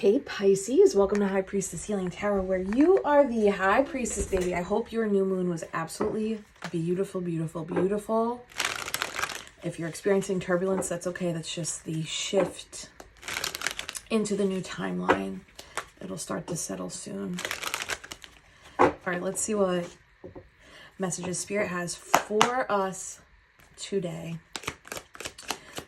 Hey Pisces, welcome to High Priestess Healing Tarot, where you are the High Priestess, baby. I hope your new moon was absolutely beautiful, beautiful, beautiful. If you're experiencing turbulence, that's okay. That's just the shift into the new timeline. It'll start to settle soon. All right, let's see what messages Spirit has for us today.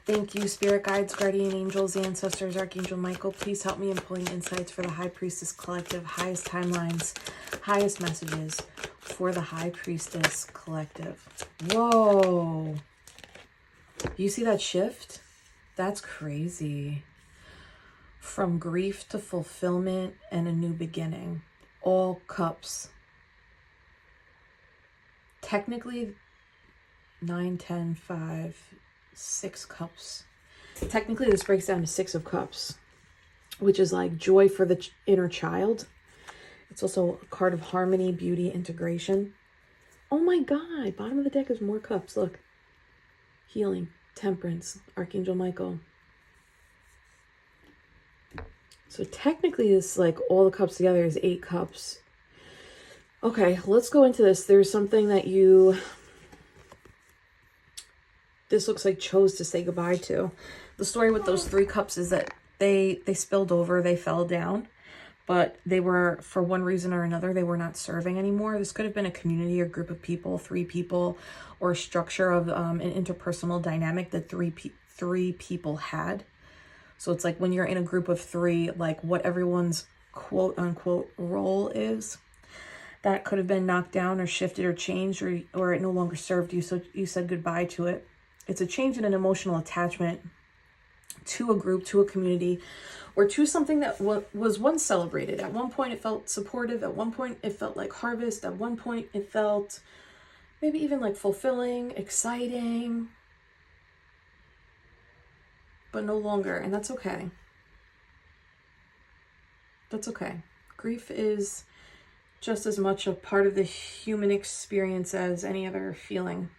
Thank you, Spirit Guides, Guardian Angels, Ancestors, Archangel Michael. Please help me in pulling insights for the High Priestess Collective, highest timelines, highest messages for the High Priestess Collective. Whoa. You see that shift? That's crazy. From grief to fulfillment and a new beginning. All cups. Technically, 9, 10, 5... 6 cups. Technically, this breaks down to 6 of cups, which is like joy for the inner child. It's also a card of harmony, beauty, integration. Oh my God, bottom of the deck is more cups. Look, healing, temperance, Archangel Michael. So technically, this like all the cups together is 8 cups. Okay, let's go into this. There's something that this looks like chose to say goodbye to. The story with those 3 cups is that they spilled over, they fell down, but they were, for one reason or another, they were not serving anymore. This could have been a community or group of people, 3 people, or a structure of an interpersonal dynamic that three people had. So it's like when you're in a group of 3, like what everyone's quote unquote role is, that could have been knocked down or shifted or changed, or it no longer served you, so you said goodbye to it. It's a change in an emotional attachment to a group, to a community, or to something that was once celebrated. At one point, it felt supportive. At one point, it felt like harvest. At one point, it felt maybe even like fulfilling, exciting, but no longer. And that's okay. That's okay. Grief is just as much a part of the human experience as any other feeling.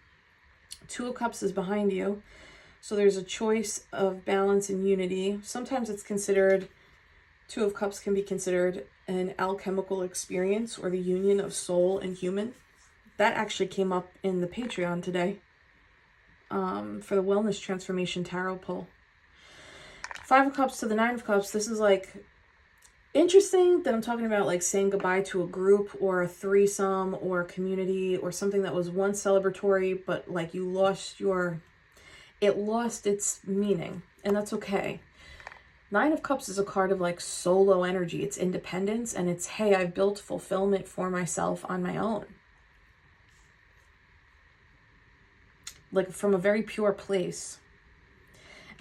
2 of Cups is behind you. So there's a choice of balance and unity. Sometimes it's considered, 2 of Cups can be considered an alchemical experience or the union of soul and human. That actually came up in the Patreon today for the Wellness Transformation Tarot pull. 5 of Cups to the 9 of Cups. This is like interesting that I'm talking about like saying goodbye to a group or a threesome or a community or something that was once celebratory, but like you lost it lost its meaning, and that's okay. 9 of Cups is a card of like solo energy. It's independence, and it's, hey, I've built fulfillment for myself on my own. Like from a very pure place.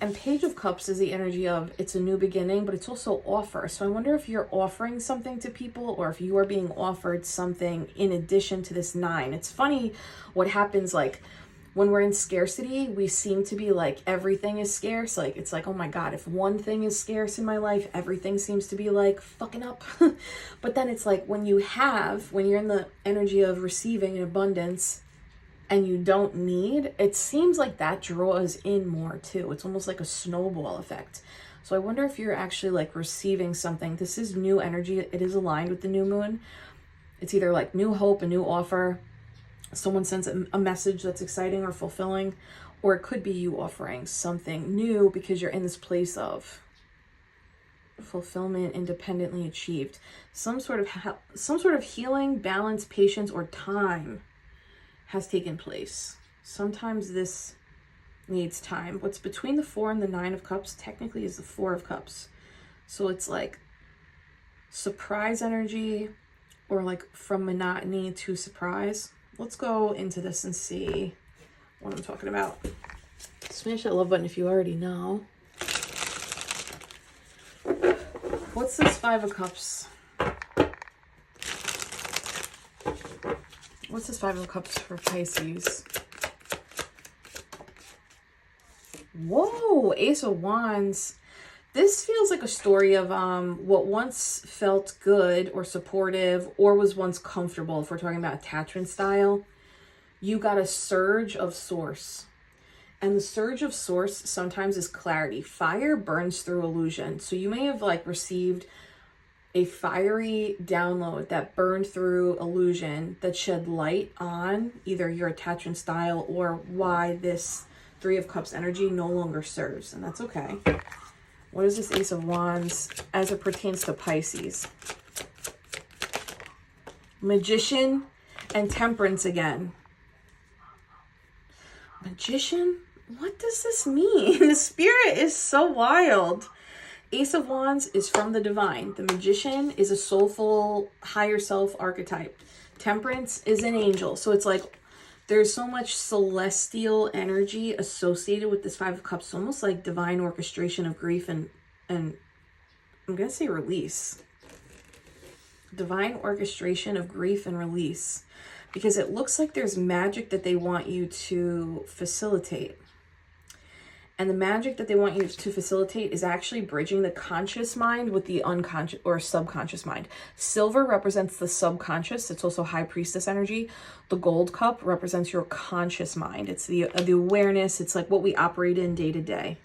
And Page of Cups is the energy of it's a new beginning, but it's also offer. So I wonder if you're offering something to people or if you are being offered something in addition to this 9. It's funny what happens like when we're in scarcity, we seem to be like everything is scarce. Like it's like, oh my God, if one thing is scarce in my life, everything seems to be like fucking up. But then it's like when you're in the energy of receiving in abundance, and you don't need, it seems like that draws in more too. It's almost like a snowball effect. So I wonder if you're actually like receiving something. This is new energy. It is aligned with the new moon. It's either like new hope, a new offer. Someone sends a message that's exciting or fulfilling, or it could be you offering something new because you're in this place of fulfillment, independently achieved. Some sort of healing, balance, patience, or time has taken place. Sometimes this needs time. What's between the 4 and the 9 of Cups technically is the 4 of Cups. So it's like surprise energy or like from monotony to surprise. Let's go into this and see what I'm talking about. Smash that love button if you already know. What's this 5 of Cups? What's this 5 of Cups for Pisces? Whoa, Ace of Wands. This feels like a story of what once felt good or supportive or was once comfortable. If we're talking about attachment style, you got a surge of source. And the surge of source sometimes is clarity. Fire burns through illusion. So you may have like received a fiery download that burned through illusion, that shed light on either your attachment style or why this Three of Cups energy no longer serves. And that's okay. What is this Ace of Wands as it pertains to Pisces? Magician and Temperance again. Magician? What does this mean? The spirit is so wild. Ace of Wands is from the divine. The Magician is a soulful, higher self archetype. Temperance is an angel. So it's like there's so much celestial energy associated with this Five of Cups. It's almost like divine orchestration of grief and I'm going to say release. Divine orchestration of grief and release. Because it looks like there's magic that they want you to facilitate. And the magic that they want you to facilitate is actually bridging the conscious mind with the unconscious or subconscious mind. Silver represents the subconscious. It's also High Priestess energy. The Gold Cup represents your conscious mind. It's the awareness. It's like what we operate in day to day.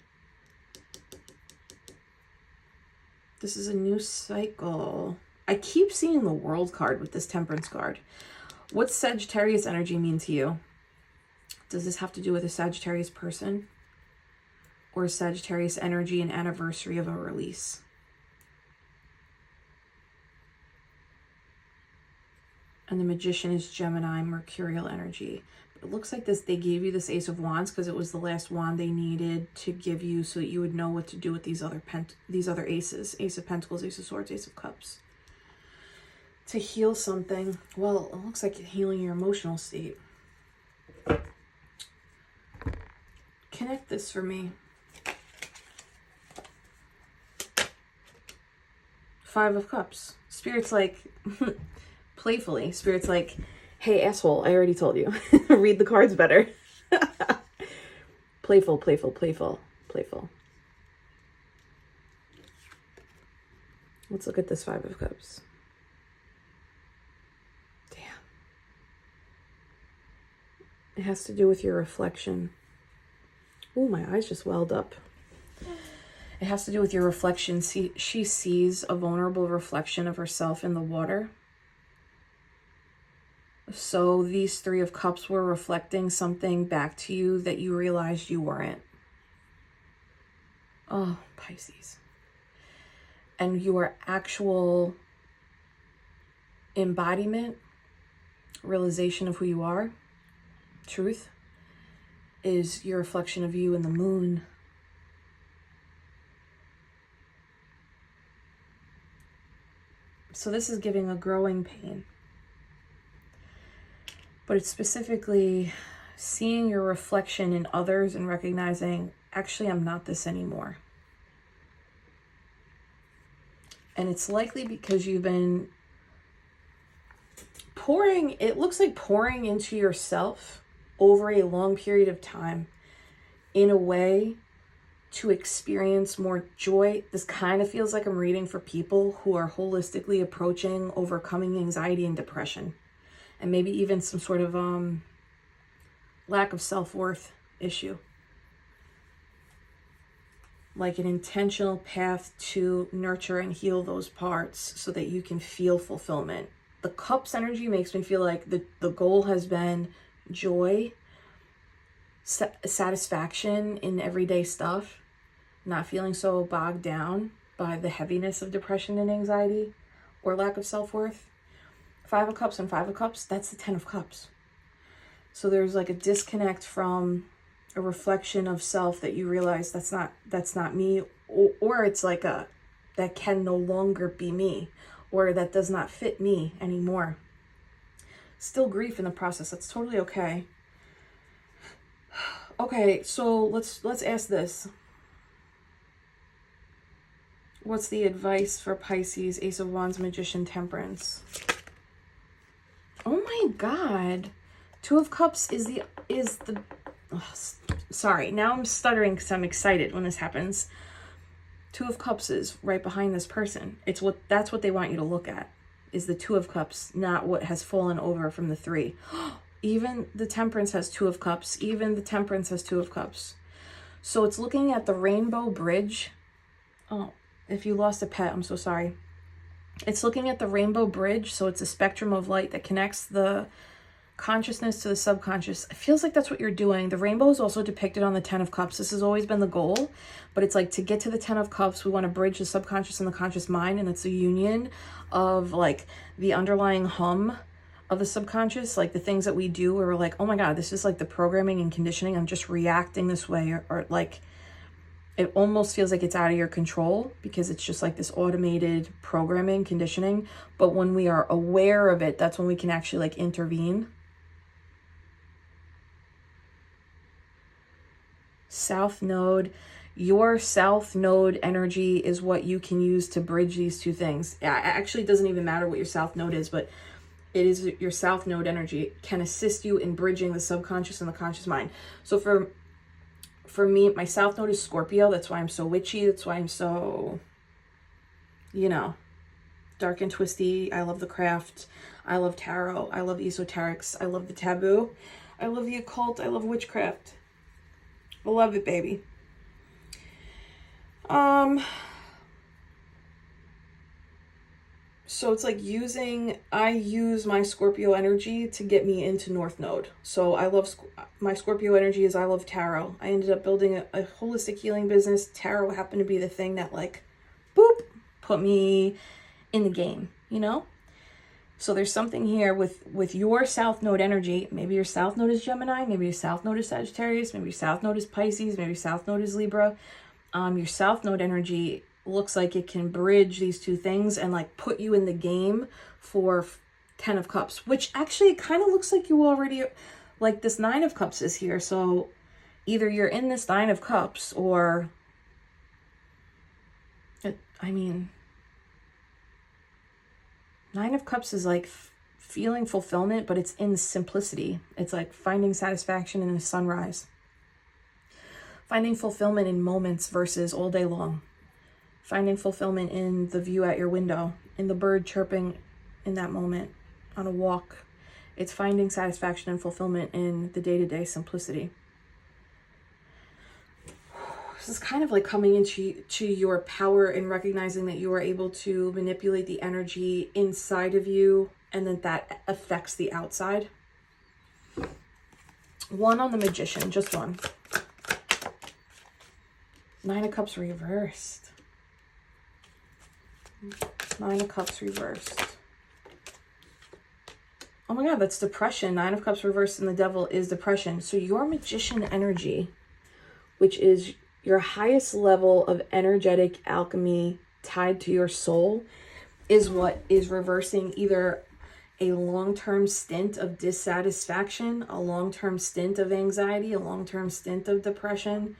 This is a new cycle. I keep seeing the World card with this Temperance card. What's Sagittarius energy mean to you? Does this have to do with a Sagittarius person? Or Sagittarius energy and anniversary of a release? And the Magician is Gemini, Mercurial energy. But it looks like they gave you this Ace of Wands because it was the last wand they needed to give you so that you would know what to do with these other aces. Ace of Pentacles, Ace of Swords, Ace of Cups. To heal something. Well, it looks like healing your emotional state. Connect this for me. Five of Cups. Spirit's like, playfully, Spirit's like, hey, asshole, I already told you. Read the cards better. Playful, playful, playful, playful. Let's look at this Five of Cups. Damn. It has to do with your reflection. Oh, my eyes just welled up. It has to do with your reflection. She sees a vulnerable reflection of herself in the water. So these Three of Cups were reflecting something back to you that you realized you weren't. Oh, Pisces. And your actual embodiment, realization of who you are, truth, is your reflection of you in the moon. So this is giving a growing pain. But it's specifically seeing your reflection in others and recognizing, actually, I'm not this anymore. And it's likely because you've been it looks like pouring into yourself over a long period of time in a way to experience more joy. This kind of feels like I'm reading for people who are holistically approaching overcoming anxiety and depression, and maybe even some sort of lack of self-worth issue. Like an intentional path to nurture and heal those parts so that you can feel fulfillment. The Cups energy makes me feel like the goal has been joy, satisfaction in everyday stuff, not feeling so bogged down by the heaviness of depression and anxiety or lack of self-worth. Five of Cups and Five of Cups, that's the Ten of Cups. So there's like a disconnect from a reflection of self that you realize that's not me, or it's like that can no longer be me, or that does not fit me anymore. Still grief in the process. That's totally okay. Okay, so let's ask this. What's the advice for Pisces, Ace of Wands, Magician, Temperance? Oh my God. Two of Cups is the sorry, now I'm stuttering because I'm excited when this happens. Two of Cups is right behind this person. That's what they want you to look at, is the Two of Cups, not what has fallen over from the Three. Even the Temperance has Two of Cups. Even the Temperance has Two of Cups. So it's looking at the rainbow bridge. Oh, if you lost a pet, I'm so sorry. It's looking at the rainbow bridge. So it's a spectrum of light that connects the consciousness to the subconscious. It feels like that's what you're doing. The rainbow is also depicted on the Ten of Cups. This has always been the goal, but it's like to get to the Ten of Cups, we want to bridge the subconscious and the conscious mind, and it's a union of like the underlying hum of the subconscious, like the things that we do where we're like, oh my God, this is like the programming and conditioning. I'm just reacting this way, or like it almost feels like it's out of your control because it's just like this automated programming, conditioning. But when we are aware of it, that's when we can actually like intervene. South node, your south node energy is what you can use to bridge these two things. Actually, it doesn't even matter what your south node is, but it is your south node energy. It can assist you in bridging the subconscious and the conscious mind. So for me, my south node is Scorpio. That's why I'm so witchy. That's why I'm so, you know, dark and twisty. I love the craft. I love tarot. I love esoterics. I love the taboo. I love the occult. I love witchcraft. I love it, baby. So it's like I use my Scorpio energy to get me into North Node. So I love, my Scorpio energy is I love tarot. I ended up building a holistic healing business. Tarot happened to be the thing that like, boop, put me in the game, you know? So there's something here with your south node energy. Maybe your south node is Gemini. Maybe your south node is Sagittarius. Maybe your south node is Pisces. Maybe your south node is Libra. Your south node energy looks like it can bridge these two things and like put you in the game for Ten of Cups, which actually kind of looks like you already, like this Nine of Cups is here. So either you're in this Nine of Cups or, Nine of Cups is like feeling fulfillment, but it's in simplicity. It's like finding satisfaction in a sunrise. Finding fulfillment in moments versus all day long. Finding fulfillment in the view at your window, in the bird chirping in that moment, on a walk. It's finding satisfaction and fulfillment in the day-to-day simplicity. This is kind of like coming into your power and recognizing that you are able to manipulate the energy inside of you and that affects the outside. One on the Magician, just one. Nine of Cups reversed. Nine of Cups reversed. Oh my God, that's depression. Nine of Cups reversed and the Devil is depression. So your Magician energy, which is your highest level of energetic alchemy tied to your soul, is what is reversing either a long-term stint of dissatisfaction, a long-term stint of anxiety, a long-term stint of depression,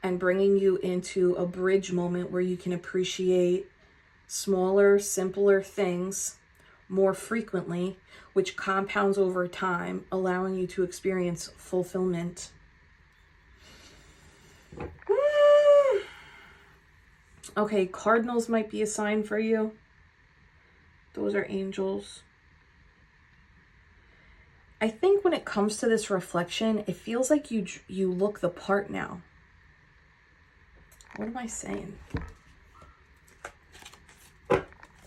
and bringing you into a bridge moment where you can appreciate smaller, simpler things more frequently, which compounds over time, allowing you to experience fulfillment. Okay, cardinals might be a sign for you. Those are angels. I think when it comes to this reflection, it feels like you look the part now. What am I saying?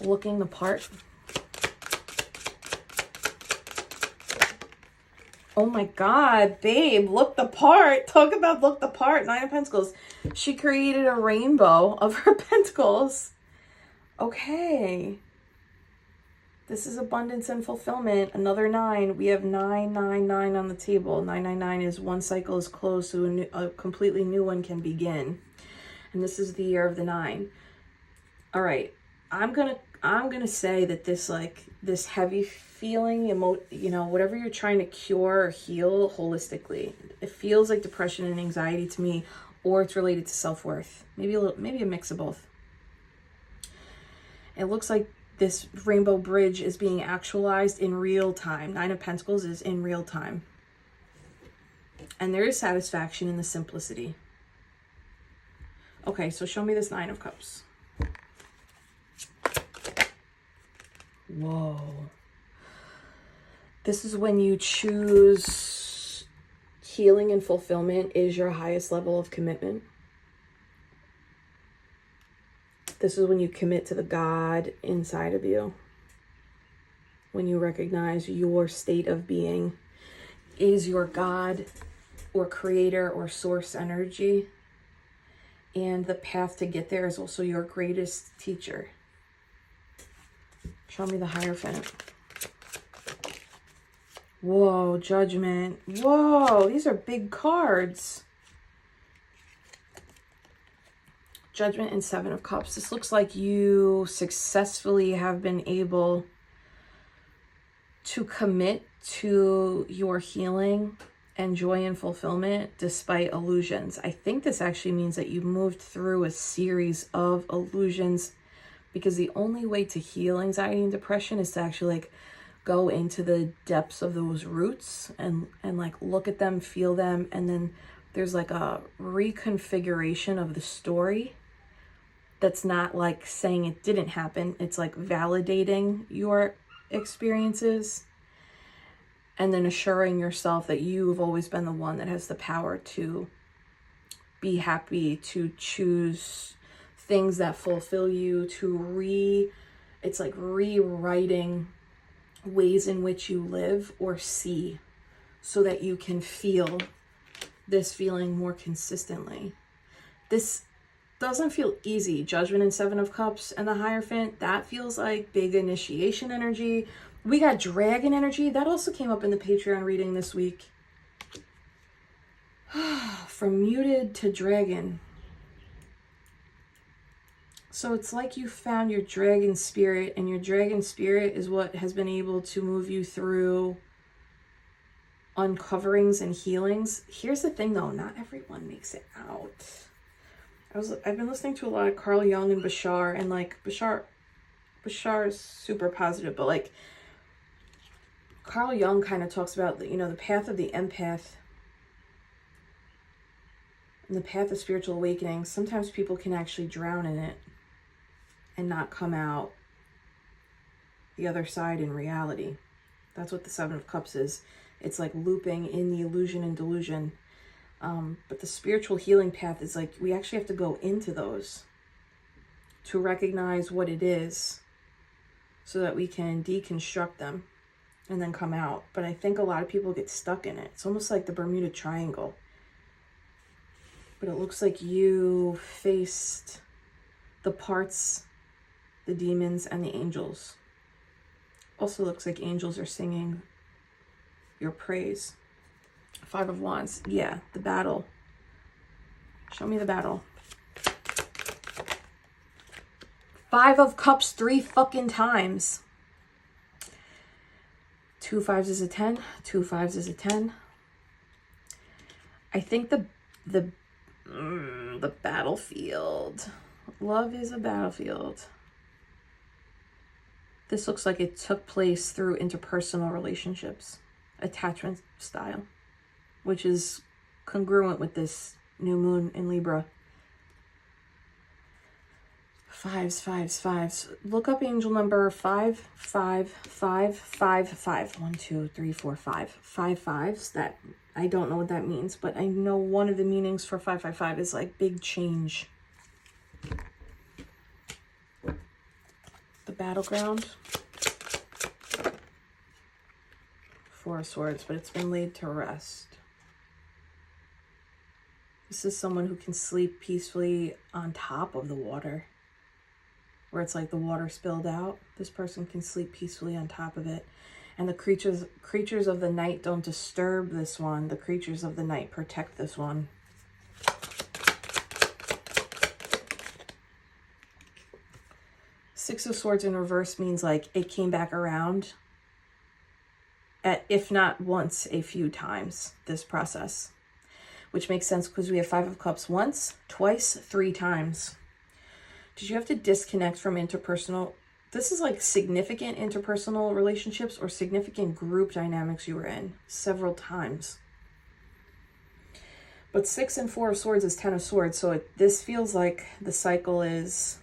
Looking the part. Oh my God, babe, look the part. Talk about look the part. Nine of Pentacles. She created a rainbow of her pentacles. Okay. This is abundance and fulfillment. Another 9. We have 999 on the table. 999 is one cycle is closed, so a completely new one can begin. And this is the year of the 9. All right. I'm gonna say that this heavy feeling, whatever you're trying to cure or heal holistically, it feels like depression and anxiety to me, or it's related to self-worth. Maybe a mix of both. It looks like this rainbow bridge is being actualized in real time. 9 of Pentacles is in real time. And there is satisfaction in the simplicity. Okay, so show me this 9 of Cups. Whoa. This is when you choose healing and fulfillment is your highest level of commitment. This is when you commit to the God inside of you. When you recognize your state of being is your God or creator or source energy. And the path to get there is also your greatest teacher. Show me the Hierophant. Whoa, Judgment. Whoa, these are big cards. Judgment and Seven of Cups. This looks like you successfully have been able to commit to your healing and joy and fulfillment despite illusions. I think this actually means that you moved through a series of illusions, because the only way to heal anxiety and depression is to actually like go into the depths of those roots and like look at them, feel them, and then there's like a reconfiguration of the story that's not like saying it didn't happen. It's like validating your experiences and then assuring yourself that you've always been the one that has the power to be happy, to choose things that fulfill you, it's like rewriting ways in which you live or see so that you can feel this feeling more consistently. This doesn't feel easy. Judgment and Seven of Cups and the Hierophant, that feels like big initiation energy. We got dragon energy. That also came up in the Patreon reading this week. From muted to dragon. So it's like you found your dragon spirit, and your dragon spirit is what has been able to move you through uncoverings and healings. Here's the thing though, not everyone makes it out. I've been listening to a lot of Carl Jung and Bashar, and like Bashar is super positive, but like Carl Jung kind of talks about the path of the empath and the path of spiritual awakening. Sometimes people can actually drown in it and not come out the other side in reality. That's what the Seven of Cups is. It's like looping in the illusion and delusion. But the spiritual healing path is like, we actually have to go into those to recognize what it is so that we can deconstruct them and then come out. But I think a lot of people get stuck in it. It's almost like the Bermuda Triangle. But it looks like you faced the parts, the demons, and the angels. Also looks like angels are singing your praise. Five of Wands. Yeah, the battle. Show me the battle. Five of Cups 3 fucking times. 2 5s is a 10. 2 5s is a 10. I think the battlefield. Love is a battlefield. This looks like it took place through interpersonal relationships, attachment style, which is congruent with this new moon in Libra. Fives. Look up angel number 55555. 1, 2, 3, 4, 5. 5 fives. That I don't know what that means, but I know one of the meanings for 555 is like big change. The battleground. 4 of Swords, but it's been laid to rest. This is someone who can sleep peacefully on top of the water, where it's like the water spilled out. This person can sleep peacefully on top of it. And the creatures of the night don't disturb this one. The creatures of the night protect this one. Six of Swords in reverse means like it came back around, if not once, a few times, this process. Which makes sense because we have 5 of Cups once, twice, 3 times. Did you have to disconnect from interpersonal? This is like significant interpersonal relationships or significant group dynamics you were in several times. But 6 and 4 of Swords is 10 of Swords. So this feels like the cycle is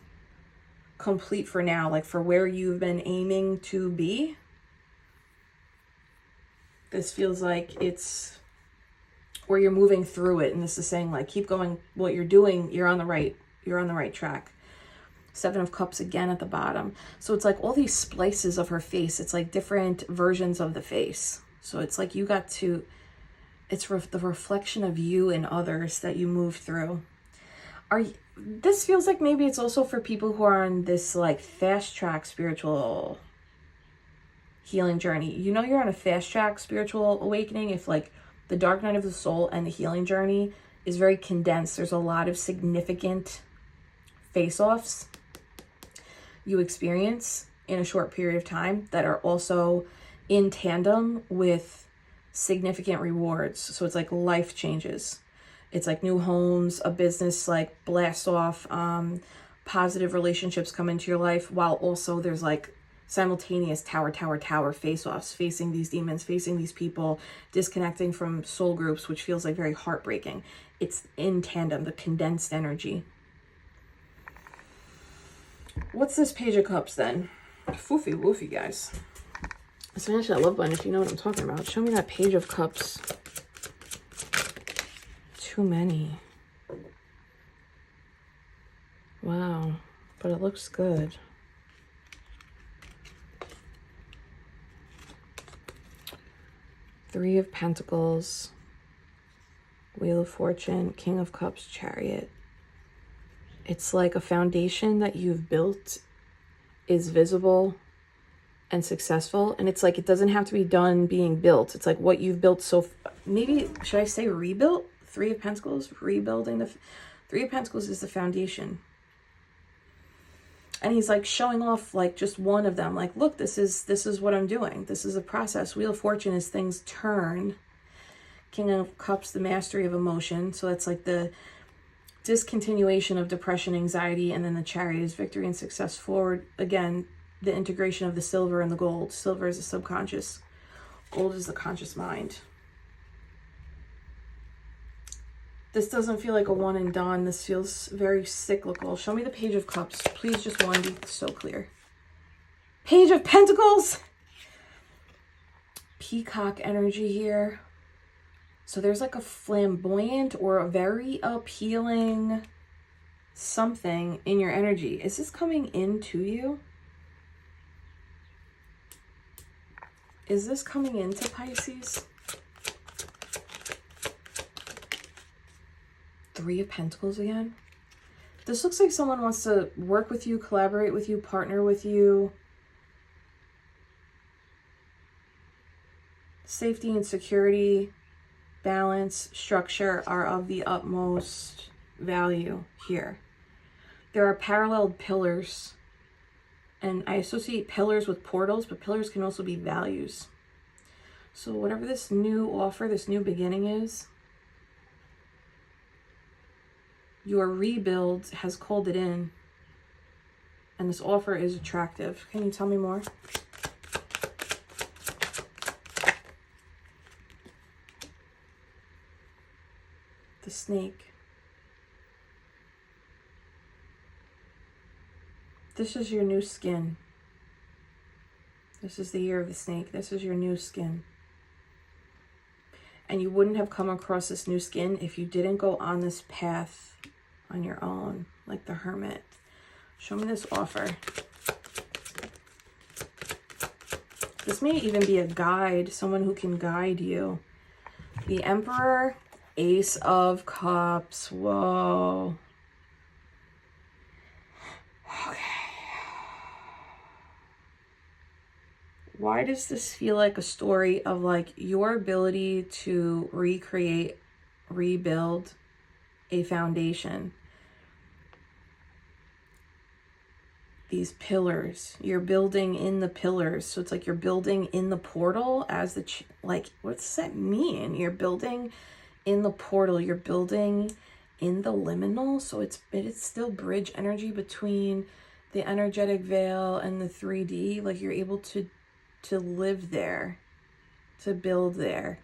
complete for now, like for where you've been aiming to be. This feels like it's where you're moving through it. And this is saying like, keep going. What you're doing, you're on the right track. 7 of Cups again at the bottom. So it's like all these splices of her face. It's like different versions of the face. So it's like you got to, it's the reflection of you and others that you move through. This feels like maybe it's also for people who are on this like fast track spiritual healing journey. You know, you're on a fast track spiritual awakening if like the dark night of the soul and the healing journey is very condensed. There's a lot of significant face-offs you experience in a short period of time that are also in tandem with significant rewards. So it's like life changes. It's like new homes, a business like blast off, positive relationships come into your life, while also there's like simultaneous tower face-offs, facing these demons, facing these people, disconnecting from soul groups, which feels like very heartbreaking. It's in tandem, the condensed energy. What's this Page of Cups then? Foofy woofy, guys. Smash that love button if you know what I'm talking about. Show me that Page of Cups. Too many. Wow. But it looks good. Three of Pentacles. Wheel of Fortune. King of Cups. Chariot. It's like a foundation that you've built is visible and successful. And it's like, it doesn't have to be done being built. It's like what you've built. So maybe, should I say rebuilt? Three of Pentacles, rebuilding. The Three of Pentacles is the foundation. And he's like showing off like just one of them. Like, look, this is what I'm doing. This is a process. Wheel of Fortune is things turn. King of Cups, the mastery of emotion. So that's like the discontinuation of depression, anxiety, and then the Chariot is victory and success forward. Again, the integration of the silver and the gold. Silver is the subconscious. Gold is the conscious mind. This doesn't feel like a one and done. This feels very cyclical. Show me the Page of Cups. Please, just one, be so clear. Page of Pentacles. Peacock energy here. So there's like a flamboyant or a very appealing something in your energy. Is this coming into you? Is this coming into Pisces? Three of Pentacles again. This looks like someone wants to work with you, collaborate with you, partner with you. Safety and security, balance, structure are of the utmost value here. There are paralleled pillars, and I associate pillars with portals, but pillars can also be values. So whatever this new offer, this new beginning is, your rebuild has called it in, and this offer is attractive. Can you tell me more? The snake. This is your new skin. This is the year of the snake. This is your new skin. And you wouldn't have come across this new skin if you didn't go on this path on your own, like the Hermit. Show me this offer. This may even be a guide, someone who can guide you. The Emperor, Ace of Cups. Whoa. Okay. Why does this feel like a story of like your ability to recreate, rebuild a foundation? These pillars, you're building in the pillars. So it's like you're building in the portal as the, like, what does that mean? You're building in the portal, you're building in the liminal. So it's still bridge energy between the energetic veil and the 3D. Like you're able to live there, to build there.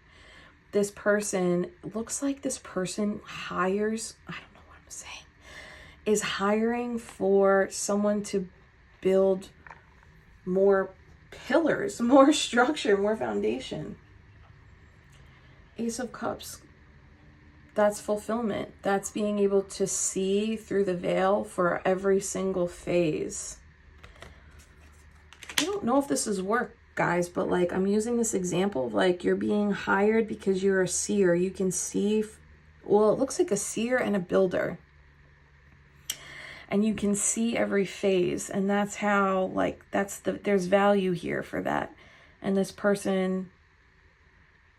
This person, looks like this person hires, I don't know what I'm saying, is hiring for someone to build more pillars, more structure, more foundation. Ace of Cups. That's fulfillment. That's being able to see through the veil for every single phase. I don't know if this is work, guys, but like I'm using this example of like you're being hired because you're a seer. You can see, well, it looks like a seer and a builder. And you can see every phase. And that's how, like, there's value here for that. And this person,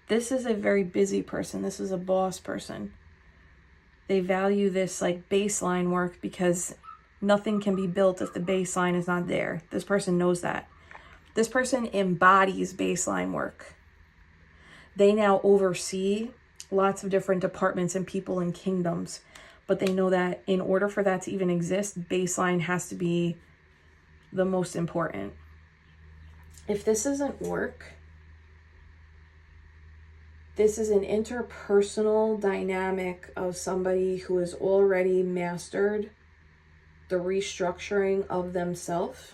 this is a very busy person. This is a boss person. They value this like baseline work because nothing can be built if the baseline is not there. This person knows that. This person embodies baseline work. They now oversee lots of different departments and people and kingdoms, but they know that in order for that to even exist, baseline has to be the most important. If this isn't work, this is an interpersonal dynamic of somebody who has already mastered the restructuring of themselves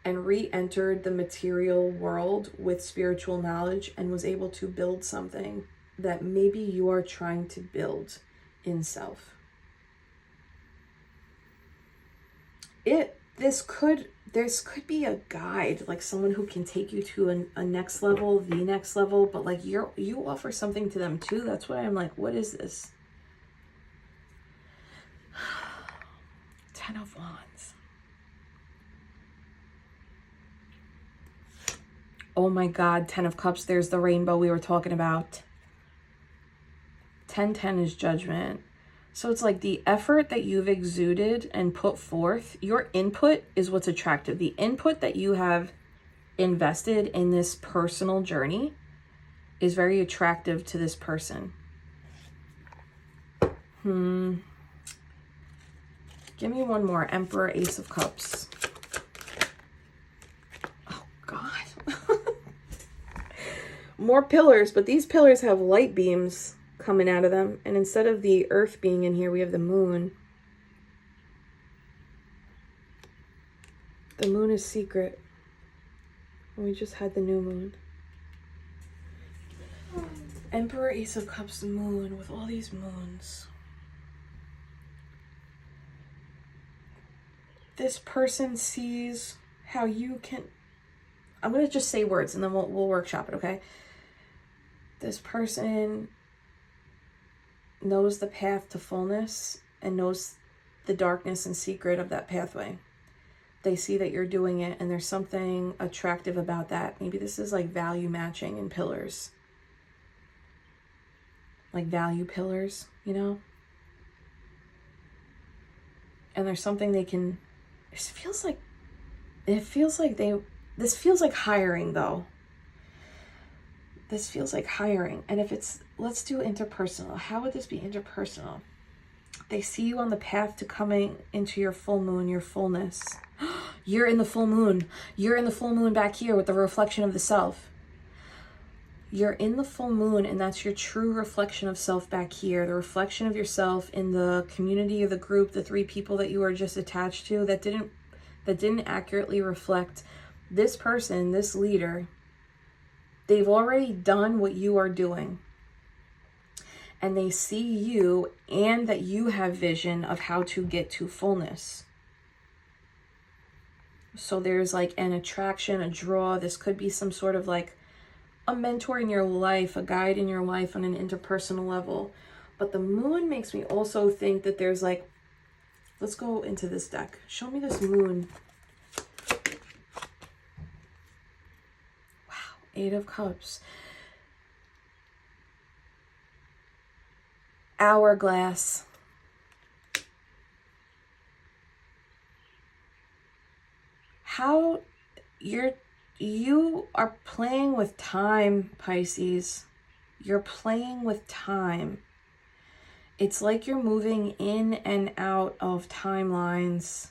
and re-entered the material world with spiritual knowledge and was able to build something that maybe you are trying to build in self. This could be a guide, like someone who can take you to a next level, the next level, but like you offer something to them too. That's why I'm like, what is this? 10 of Wands. Oh my God, 10 of Cups. There's the rainbow we were talking about. 10-10 is judgment. So it's like the effort that you've exuded and put forth, your input is what's attractive. The input that you have invested in this personal journey is very attractive to this person. Give me one more. Emperor, Ace of Cups. Oh, God. More pillars, but these pillars have light beams coming out of them, and instead of the earth being in here, we have the moon. The moon is secret. We just had the new moon. Emperor, Ace of Cups, the moon, with all these moons. This person sees how you can, I'm going to just say words and then we'll workshop it, okay? This person knows the path to fullness and knows the darkness and secret of that pathway. They see that you're doing it and there's something attractive about that. Maybe this is like value matching in pillars. Like value pillars, you know? And there's something they can, this feels like hiring though. This feels like hiring. And if it's, let's do interpersonal. How would this be interpersonal? They see you on the path to coming into your full moon, your fullness. You're in the full moon. You're in the full moon back here with the reflection of the self. You're in the full moon, and that's your true reflection of self back here. The reflection of yourself in the community or the group, the 3 people that you are just attached to that didn't accurately reflect this person, this leader. They've already done what you are doing. And they see you and that you have vision of how to get to fullness. So there's like an attraction, a draw. This could be some sort of like a mentor in your life, a guide in your life on an interpersonal level. But the moon makes me also think that there's like, let's go into this deck. Show me this moon. 8 of Cups. Hourglass. How you are playing with time, Pisces. You're playing with time. It's like you're moving in and out of timelines.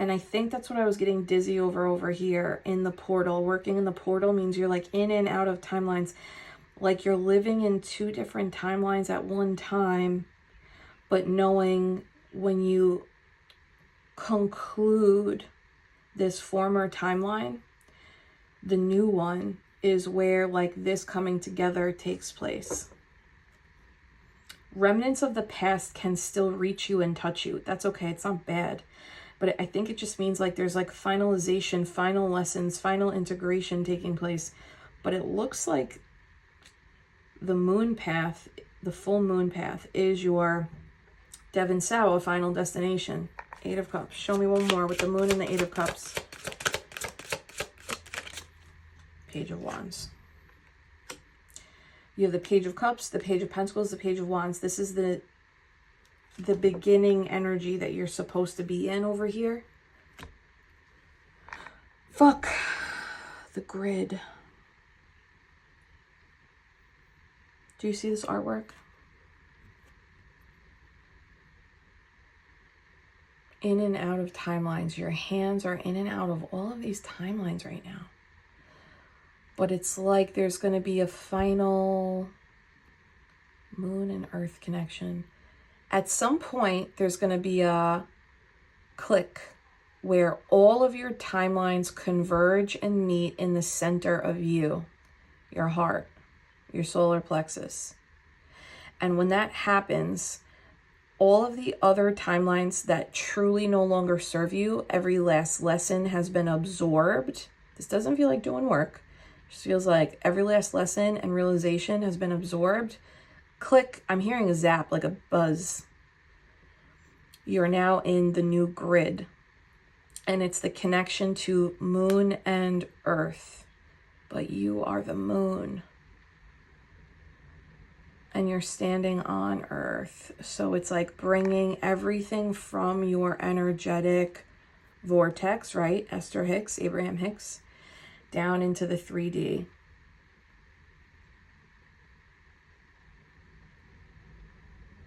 And I think that's what I was getting dizzy over here in the portal. Working in the portal means you're like in and out of timelines. Like you're living in 2 different timelines at one time, but knowing when you conclude this former timeline, the new one is where like this coming together takes place. remnants of the past can still reach you and touch you. That's okay. It's not bad. But I think it just means like there's like finalization, final lessons, final integration taking place. But it looks like the moon path, the full moon path, is your Devon Sawa final destination. 8 of Cups. Show me one more with the moon and the 8 of Cups. Page of Wands. You have the Page of Cups, the Page of Pentacles, the Page of Wands. This is the beginning energy that you're supposed to be in over here. Fuck. The grid. Do you see this artwork? In and out of timelines. Your hands are in and out of all of these timelines right now. But it's like there's going to be a final moon and earth connection. At some point, there's going to be a click where all of your timelines converge and meet in the center of you, your heart, your solar plexus. And when that happens, all of the other timelines that truly no longer serve you, every last lesson has been absorbed. This doesn't feel like doing work. It just feels like every last lesson and realization has been absorbed. Click. I'm hearing a zap, like a buzz. You're now in the new grid. And it's the connection to moon and earth. But you are the moon. And you're standing on earth. So it's like bringing everything from your energetic vortex, right? Esther Hicks, Abraham Hicks, down into the 3D.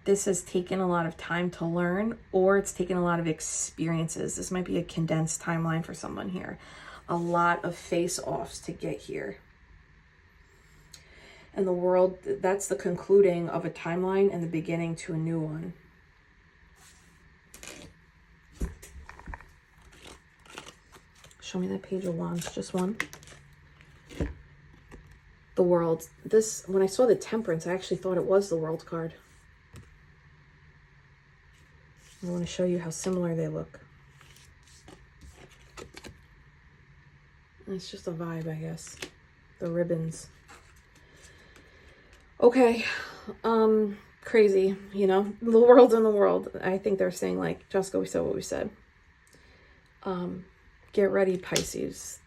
This has taken a lot of time to learn, or it's taken a lot of experiences. This might be a condensed timeline for someone here. A lot of face-offs to get here. And the world, that's the concluding of a timeline and the beginning to a new one. Show me that Page of Wands, just one. The World. This, when I saw the Temperance, I actually thought it was the World card. I want to show you how similar they look. It's just a vibe, I guess. The ribbons. Okay. Crazy, you know? The world and the world. I think they're saying, like, Jessica, we said what we said. Get ready, Pisces.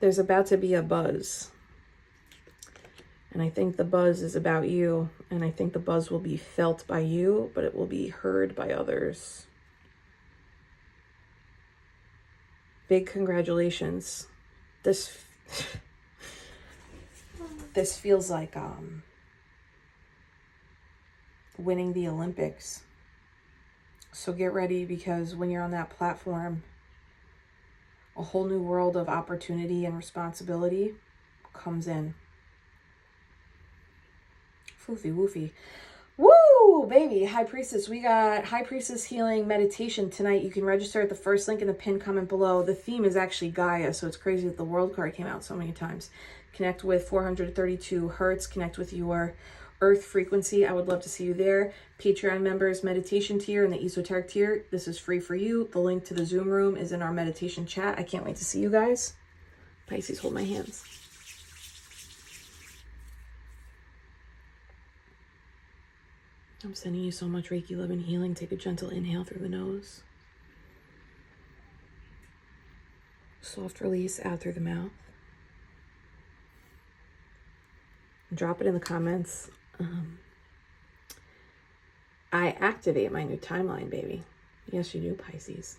There's about to be a buzz. And I think the buzz is about you. And I think the buzz will be felt by you, but it will be heard by others. Big congratulations. This feels like winning the Olympics. So get ready, because when you're on that platform, a whole new world of opportunity and responsibility comes in. Foofy woofy. Woo, baby. High Priestess. We got High Priestess Healing Meditation tonight. You can register at the first link in the pinned comment below. The theme is actually Gaia, so it's crazy that the World card came out so many times. Connect with 432 Hertz. Connect with your Earth frequency. I would love to see you there. Patreon members, meditation tier and the esoteric tier. This is free for you. The link to the Zoom room is in our meditation chat. I can't wait to see you guys. Pisces, hold my hands. I'm sending you so much Reiki, love, and healing. Take a gentle inhale through the nose. Soft release out through the mouth. Drop it in the comments. I activate my new timeline, baby. Yes, you do, Pisces.